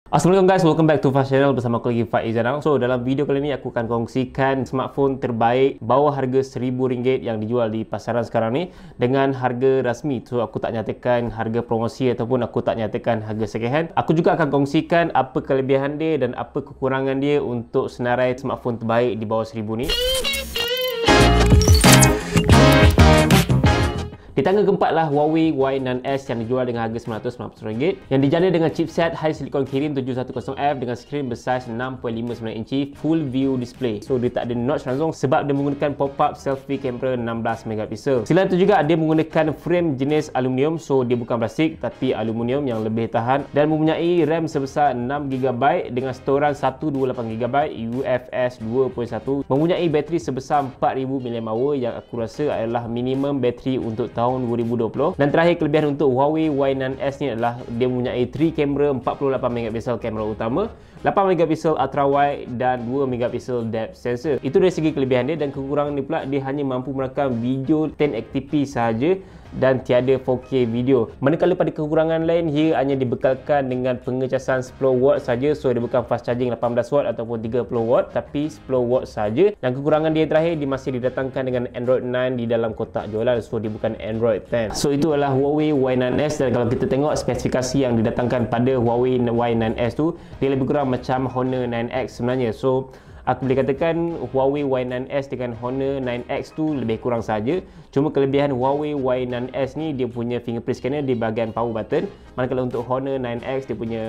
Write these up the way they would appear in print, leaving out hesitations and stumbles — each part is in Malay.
Assalamualaikum guys, welcome back to Fast Channel bersama aku lagi Faiz Zanang. So dalam video kali ni aku akan kongsikan smartphone terbaik bawah harga RM1000 yang dijual di pasaran sekarang ni dengan harga rasmi. So aku tak nyatakan harga promosi ataupun aku tak nyatakan harga second hand. Aku juga akan kongsikan apa kelebihan dia dan apa kekurangan dia untuk senarai smartphone terbaik di bawah RM1000 ni. Di tangga keempat lah Huawei Y9S yang dijual dengan harga RM990 yang dijana dengan chipset High Silicon Kirin 710F dengan skrin bersaiz 6.59 inci full view display. So dia tak ada notch langsung sebab dia menggunakan pop-up selfie kamera 16 megapixel. Selain itu juga dia menggunakan frame jenis aluminium, so dia bukan plastik tapi aluminium yang lebih tahan dan mempunyai RAM sebesar 6GB dengan storan 128GB UFS 2.1, mempunyai bateri sebesar 4000 mAh yang aku rasa adalah minimum bateri untuk tahun 2020. Dan terakhir kelebihan untuk Huawei Y9S ni adalah dia mempunyai 3 kamera 48MP kamera utama, 8MP ultra wide dan 2MP depth sensor. Itu dari segi kelebihan dia, dan kekurangan ni pula dia hanya mampu merakam video 1080p sahaja dan tiada 4K video. Manakala pada kekurangan lain, ia hanya dibekalkan dengan pengecasan 10W saja. So dia bukan fast charging 18W ataupun 30W tapi 10W saja. Dan kekurangan dia terakhir, dia masih didatangkan dengan Android 9 di dalam kotak jualan. So dia bukan Android 10. So itu adalah Huawei Y9S, dan kalau kita tengok spesifikasi yang didatangkan pada Huawei Y9S tu, dia lebih kurang macam Honor 9X sebenarnya. So aku boleh katakan Huawei Y9S dengan Honor 9X tu lebih kurang saja. Cuma kelebihan Huawei Y9S ni, dia punya fingerprint scanner di bahagian power button, manakala untuk Honor 9X dia punya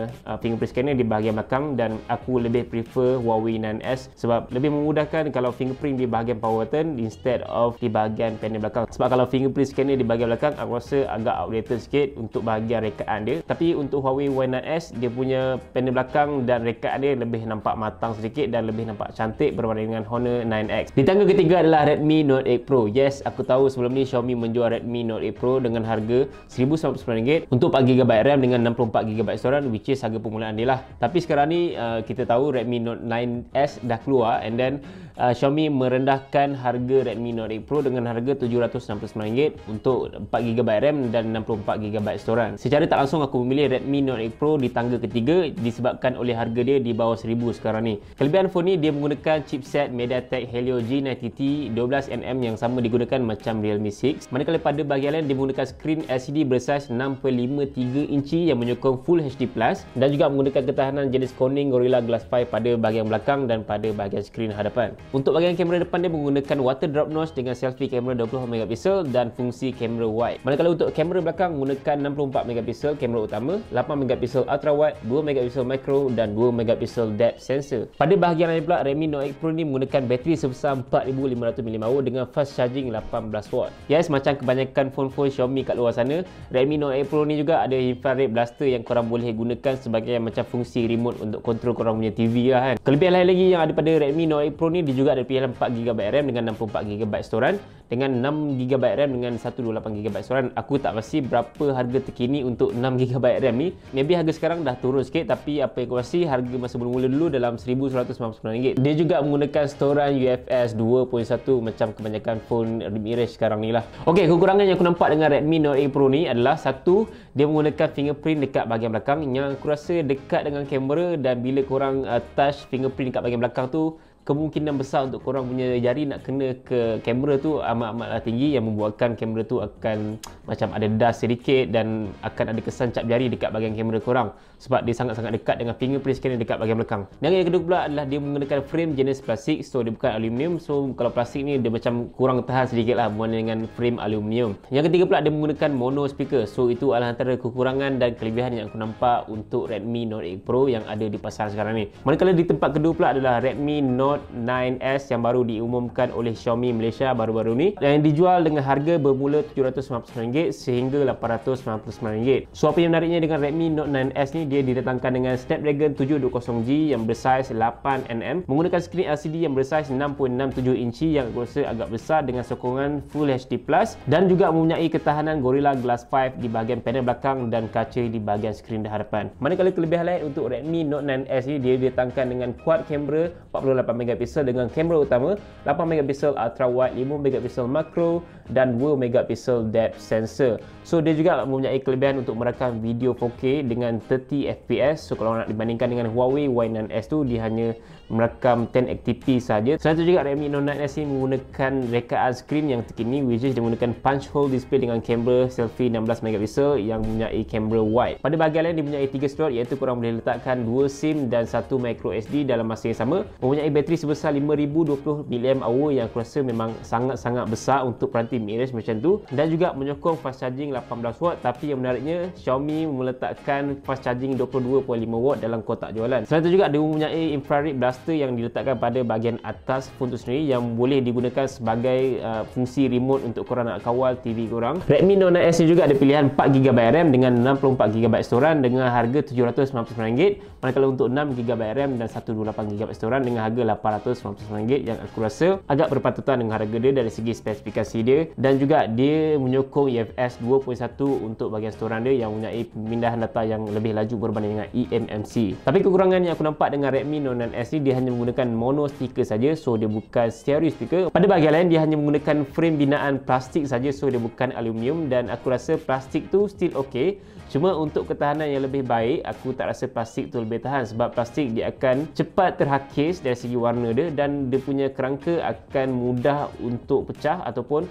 fingerprint scanner di bahagian belakang. Dan aku lebih prefer Huawei 9S sebab lebih memudahkan kalau fingerprint di bahagian power button instead of di bahagian panel belakang. Sebab kalau fingerprint scanner di bahagian belakang, aku rasa agak outdated sikit untuk bahagian rekaan dia. Tapi untuk Huawei Y9S, dia punya panel belakang dan rekaan dia lebih nampak matang sedikit dan lebih nampak cantik berbanding dengan Honor 9X. Di tangga ketiga adalah Redmi Note 8 Pro. Yes, aku tahu sebelum ni Xiaomi menjual Redmi Note 8 Pro dengan harga RM1099 untuk 4GB RAM dengan 64GB storan, which is harga permulaan dia lah. Tapi sekarang ni kita tahu Redmi Note 9S dah keluar, and then Xiaomi merendahkan harga Redmi Note 8 Pro dengan harga RM769 untuk 4GB RAM dan 64GB storan. Secara tak langsung aku memilih Redmi Note 8 Pro di tangga ketiga disebabkan oleh harga dia di bawah RM1000 sekarang ni. Kelebihan phone ni, dia menggunakan chipset MediaTek Helio G90T 12nm yang sama digunakan macam Realme 6. Manakala pada bahagian lain, dia menggunakan skrin LCD bersaiz 6.53 inci yang menyokong Full HD Plus dan juga menggunakan ketahanan jenis Corning Gorilla Glass 5 pada bahagian belakang dan pada bahagian skrin hadapan. Untuk bahagian kamera depan, dia menggunakan water drop notch dengan selfie kamera 20MP dan fungsi kamera wide. Manakala untuk kamera belakang menggunakan 64MP kamera utama, 8MP ultra wide, 2MP macro dan 2MP depth sensor. Pada bahagian lain pula, Redmi Note 8 Pro ni menggunakan bateri sebesar 4500 mAh dengan fast charging 18W. Yes, macam kebanyakan phone-phone Xiaomi kat luar sana, Redmi Note 8 Pro ni juga ada infrared blaster yang korang boleh gunakan sebagai macam fungsi remote untuk kontrol korang punya TV lah kan. Kelebihan lain lagi yang ada pada Redmi Note 8 Pro ni, dia juga ada pilihan 4GB RAM dengan 64GB storan dengan 6GB RAM dengan 128GB storan. Aku tak pasti berapa harga terkini untuk 6GB RAM ni. Maybe harga sekarang dah turun sikit, tapi apa yang aku pasti harga masa mula-mula dulu dalam RM1199. Dia juga menggunakan storan UFS 2.1 macam kebanyakan phone mid-range sekarang ni lah. Okey, kekurangan yang aku nampak dengan Redmi Note 8 Pro ni adalah satu, dia menggunakan fingerprint dekat bahagian belakang yang aku rasa dekat dengan kamera, dan bila korang touch fingerprint dekat bahagian belakang tu, kemungkinan besar untuk korang punya jari nak kena ke kamera tu amat-amatlah tinggi, yang membuatkan kamera tu akan macam ada dust sedikit dan akan ada kesan cap jari dekat bahagian kamera korang sebab dia sangat-sangat dekat dengan fingerprint scanner dekat bahagian belakang. Dan yang kedua pula adalah dia menggunakan frame jenis plastik, so dia bukan aluminium. So kalau plastik ni dia macam kurang tahan sedikit lah berbanding dengan frame aluminium. Yang ketiga pula, dia menggunakan mono speaker. So itu adalah antara kekurangan dan kelebihan yang aku nampak untuk Redmi Note 8 Pro yang ada di pasaran sekarang ni. Manakala di tempat kedua pula adalah Redmi Note 9S yang baru diumumkan oleh Xiaomi Malaysia baru-baru ni, yang dijual dengan harga bermula RM799 sehingga RM899. So apa yang menariknya dengan Redmi Note 9S ni, dia didatangkan dengan Snapdragon 720G yang bersaiz 8nm, menggunakan skrin LCD yang bersaiz 6.67 inci yang aku rasa agak besar dengan sokongan Full HD Plus, dan juga mempunyai ketahanan Gorilla Glass 5 di bahagian panel belakang dan kaca di bahagian skrin hadapan. Manakala kelebihan lain untuk Redmi Note 9S ni, dia didatangkan dengan quad kamera 48MP dengan kamera utama, 8MP ultra wide, 5MP macro dan 2 megapixel depth sensor. So dia juga mempunyai kelebihan untuk merakam video 4K dengan 30 fps. So kalau nak dibandingkan dengan Huawei Y9S tu, dia hanya merakam 1080p saja. Selain itu juga Redmi Note 9S ini menggunakan rekaan skrin yang terkini, which is dia menggunakan punch hole display dengan kamera selfie 16 megapixel yang mempunyai kamera wide. Pada bahagian lain dia mempunyai 3 slot, iaitu korang boleh letakkan 2 SIM dan 1 micro SD dalam masa yang sama. Mempunyai bateri sebesar 5020 mAh yang aku rasa memang sangat-sangat besar untuk peranti mid-range macam tu, dan juga menyokong fast charging 18W. Tapi yang menariknya, Xiaomi meletakkan fast charging 22.5W dalam kotak jualan. Selain itu juga dia mempunyai infrared blaster yang diletakkan pada bahagian atas phone tu sendiri, yang boleh digunakan sebagai fungsi remote untuk korang nak kawal TV korang. Redmi Note 9S ni juga ada pilihan 4GB RAM dengan 64GB storan dengan harga RM799, manakala untuk 6GB RAM dan 128GB storan dengan harga RM899, yang aku rasa agak berpatutan dengan harga dia dari segi spesifikasi dia, dan juga dia menyokong UFS 2.1 untuk bahagian storan dia yang mempunyai pemindahan data yang lebih laju berbanding dengan eMMC. Tapi kekurangan yang aku nampak dengan Redmi Note 9S ni, dia hanya menggunakan mono speaker saja, so dia bukan stereo speaker. Pada bahagian lain dia hanya menggunakan frame binaan plastik saja, so dia bukan aluminium, dan aku rasa plastik tu still okay. Cuma untuk ketahanan yang lebih baik, aku tak rasa plastik tu lebih tahan, sebab plastik dia akan cepat terhakis dari segi warna dia, dan dia punya kerangka akan mudah untuk pecah ataupun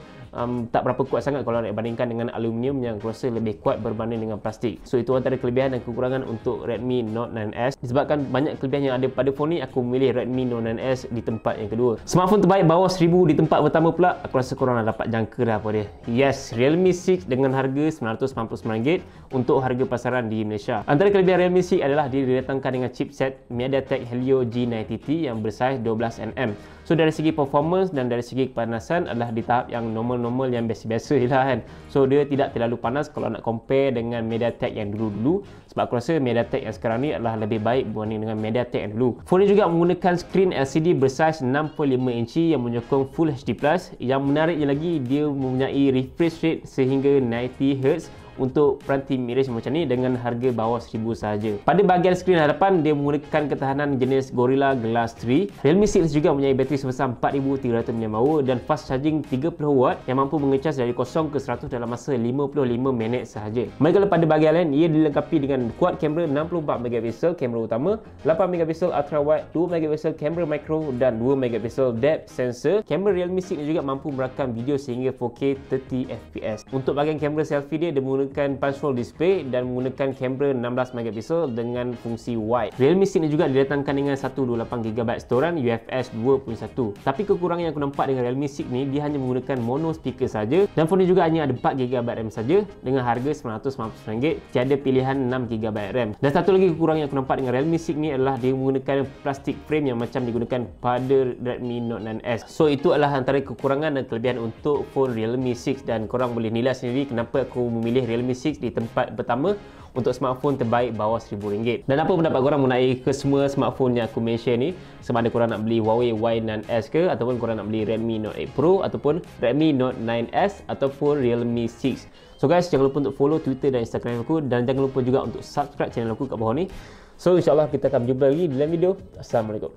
tak berapa kuat sangat kalau nak bandingkan dengan aluminium yang aku rasa lebih kuat berbanding dengan plastik. So itu antara kelebihan dan kekurangan untuk Redmi Note 9S. Disebabkan banyak kelebihan yang ada pada phone ni, aku memilih Redmi Note 9S di tempat yang kedua. Smartphone terbaik bawah 1000 di tempat pertama pula, aku rasa korang dah dapat jangka dah apa dia. Yes, Realme 6 dengan harga RM999 untuk harga pasaran di Malaysia. Antara kelebihan Realme 6 adalah dia didatangkan dengan chipset MediaTek Helio G90T yang bersaiz 12nm. So dari segi performance dan dari segi kepanasan adalah di tahap yang normal yang biasa-biasa je lah kan. So dia tidak terlalu panas kalau nak compare dengan MediaTek yang dulu-dulu, sebab aku rasa MediaTek yang sekarang ni adalah lebih baik berbanding dengan MediaTek yang dulu. Phone ni juga menggunakan skrin LCD bersaiz 6.5 inci yang menyokong Full HD+. Yang menariknya lagi, dia mempunyai refresh rate sehingga 90Hz untuk peranti mid-range macam ni dengan harga bawah 1000 sahaja. Pada bahagian skrin hadapan, dia menggunakan ketahanan jenis Gorilla Glass 3. Realme 6 juga mempunyai bateri sebesar 4300 mAh dan fast charging 30W yang mampu mengecas dari 0 ke 100 dalam masa 55 minit sahaja. Manakala pada bahagian lain, ia dilengkapi dengan quad kamera 64MP kamera utama, 8MP ultra wide, 2MP kamera micro dan 2MP depth sensor. Kamera Realme 6 juga mampu merakam video sehingga 4K 30fps. Untuk bahagian kamera selfie dia menggunakan punch hole display dan menggunakan kamera 16MP dengan fungsi wide. Realme 6 juga didatangkan dengan 128GB storan UFS 2.1. Tapi kekurangan yang aku nampak dengan Realme 6 ni, dia hanya menggunakan mono speaker saja, dan phone ni juga hanya ada 4GB RAM saja dengan harga RM999, tiada pilihan 6GB RAM. Dan satu lagi kekurangan yang aku nampak dengan Realme 6 ni adalah dia menggunakan plastik frame yang macam digunakan pada Redmi Note 9S. So itu adalah antara kekurangan dan kelebihan untuk phone Realme 6, dan korang boleh nilai sendiri kenapa aku memilih Realme 6 di tempat pertama untuk smartphone terbaik bawah RM1000. Dan apa pendapat korang mengenai kesemua smartphone yang aku mention ni? Sama ada korang nak beli Huawei Y9S ke, ataupun korang nak beli Redmi Note 8 Pro, ataupun Redmi Note 9S, ataupun Realme 6. So guys, jangan lupa untuk follow Twitter dan Instagram aku, dan jangan lupa juga untuk subscribe channel aku kat bawah ni. So insyaAllah kita akan berjumpa lagi di dalam video. Assalamualaikum.